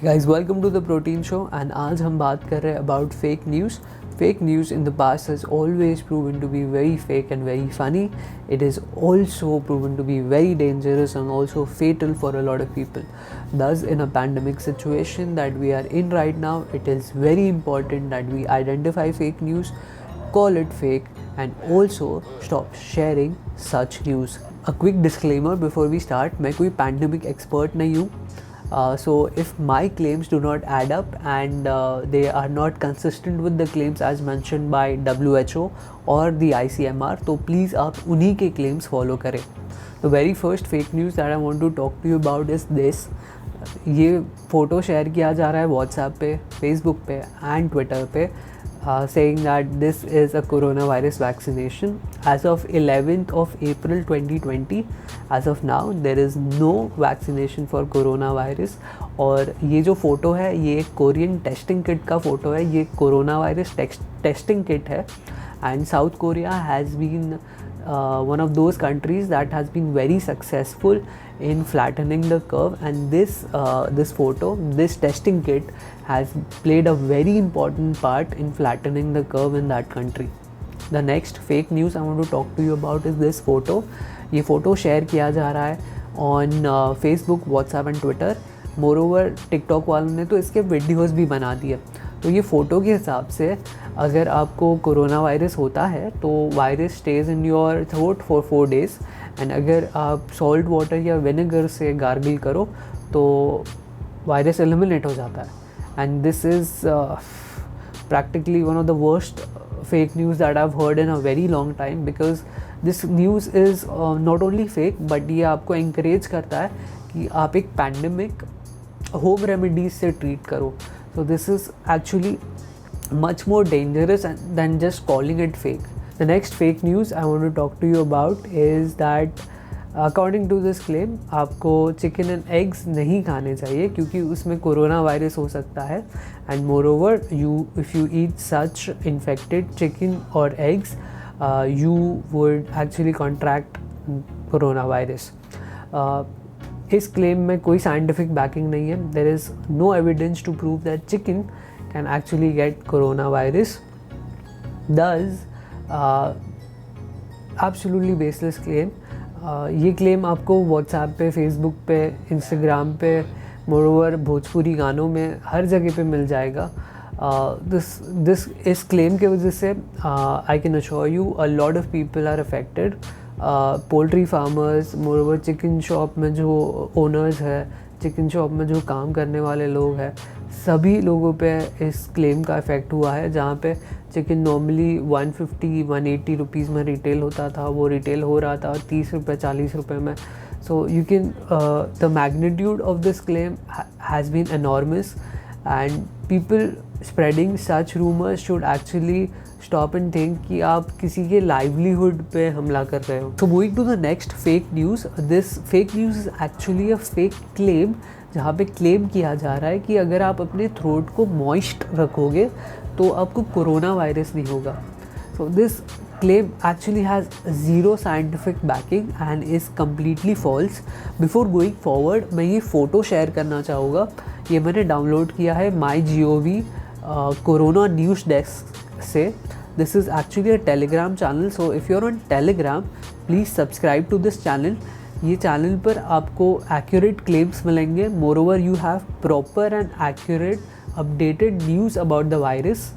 Guys, welcome to the Protein Show and आज हम बात कर रहे हैं about fake news. Fake news in the past has always proven to be very fake and very funny. It is also proven to be very dangerous and also fatal for a lot of people. Thus, in a pandemic situation that we are in right now, it is very important that we identify fake news, call it fake, and also stop sharing such news. A quick disclaimer before we start, मैं कोई pandemic expert नहीं हूँ. So if my claims do not add up and they are not consistent with the claims as mentioned by WHO or the ICMR, तो please आप उन्हीं के claims follow करें. The very first fake news that I want to talk to you about is this. ये photo share किया जा रहा है WhatsApp पे, Facebook पे and Twitter पे, saying that this is a coronavirus vaccination. As of 11th of April 2020, as of now, there is no vaccination for coronavirus. और ये जो फ़ोटो है ये एक कोरियन टेस्टिंग किट का फ़ोटो है. ये कोरोना वायरस टेस्टिंग किट है. And South Korea has been one of those countries that has been very successful in flattening the curve, and this photo, this testing kit has played a very important part in flattening the curve in that country. The next fake news I want to talk to you about is this photo. ये photo share किया जा रहा है on Facebook, WhatsApp and Twitter. Moreover TikTok वालों ने तो इसके videos भी बना दिए. तो ये फ़ोटो के हिसाब से अगर आपको कोरोना वायरस होता है तो virus stage in your throat for 4 days, and अगर आप सॉल्ट वाटर या विनेगर से गार्गिल करो तो वायरस एलिमिनेट हो जाता है. And this is practically one of the worst fake news that I've heard in a very long time, because this news is not only fake but ये आपको encourage करता है कि आप एक pandemic home remedies से treat करो. So this is actually much more dangerous than just calling it fake. The next fake news I want to talk to you about is that according to this claim आपको chicken and eggs नहीं खाने चाहिए क्योंकि उसमें corona virus हो सकता है. And moreover if you eat such infected chicken or eggs, you would actually contract corona virus. इस क्लेम में कोई साइंटिफिक बैकिंग नहीं है. There is no evidence to prove that chicken can actually get corona virus. This absolutely baseless claim. ये claim आपको WhatsApp पे, Facebook पे, Instagram पे, मोरोवर भोजपुरी गानों में हर जगह पे मिल जाएगा. इस क्लेम के वजह से I can assure you a lot of people are affected. Poultry farmers, moreover chicken shop में जो ओनर्स है, चिकन शॉप में जो काम करने वाले लोग हैं, सभी लोगों पे इस क्लेम का इफ़ेक्ट हुआ है. जहाँ पे चिकन नॉर्मली 150-180 रुपीज़ में रिटेल होता था, वो रिटेल हो रहा था 30 रुपये 40 रुपये में. So you can the magnitude of this claim has been enormous, and people spreading such rumours should actually stop and think कि आप किसी के लाइवलीहुड पे हमला कर रहे हो. So moving to the next fake news. This fake news is actually a fake claim, जहाँ पे क्लेम किया जा रहा है कि अगर आप अपने थ्रोट को मॉइस्ट रखोगे तो आपको कोरोना वायरस नहीं होगा. So this claim actually has zero scientific backing and is completely false. Before going forward, मैं ये फ़ोटो शेयर करना चाहूँगा. ये मैंने डाउनलोड किया है MyGov कोरोना न्यूज़ डेस्क से. This is actually a Telegram channel, so if you're on Telegram, please subscribe to this channel. ये चैनल पर आपको accurate claims मिलेंगे. Moreover, you have proper and accurate updated news about the virus.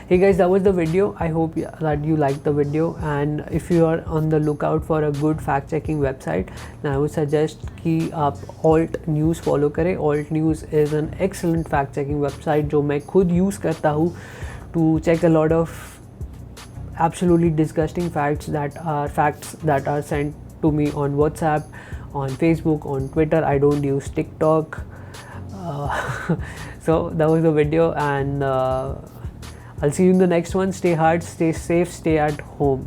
Hey guys, that was the video. I hope that you liked the video, and if you are on the lookout for a good fact checking website, then I would suggest कि आप Alt News follow करें. Alt News is an excellent fact checking website जो मैं खुद use करता हूँ to check a lot of absolutely disgusting facts that are sent to me on WhatsApp, on Facebook, on Twitter. I don't use TikTok. So that was the video, and I'll see you in the next one. Stay hard, stay safe, stay at home.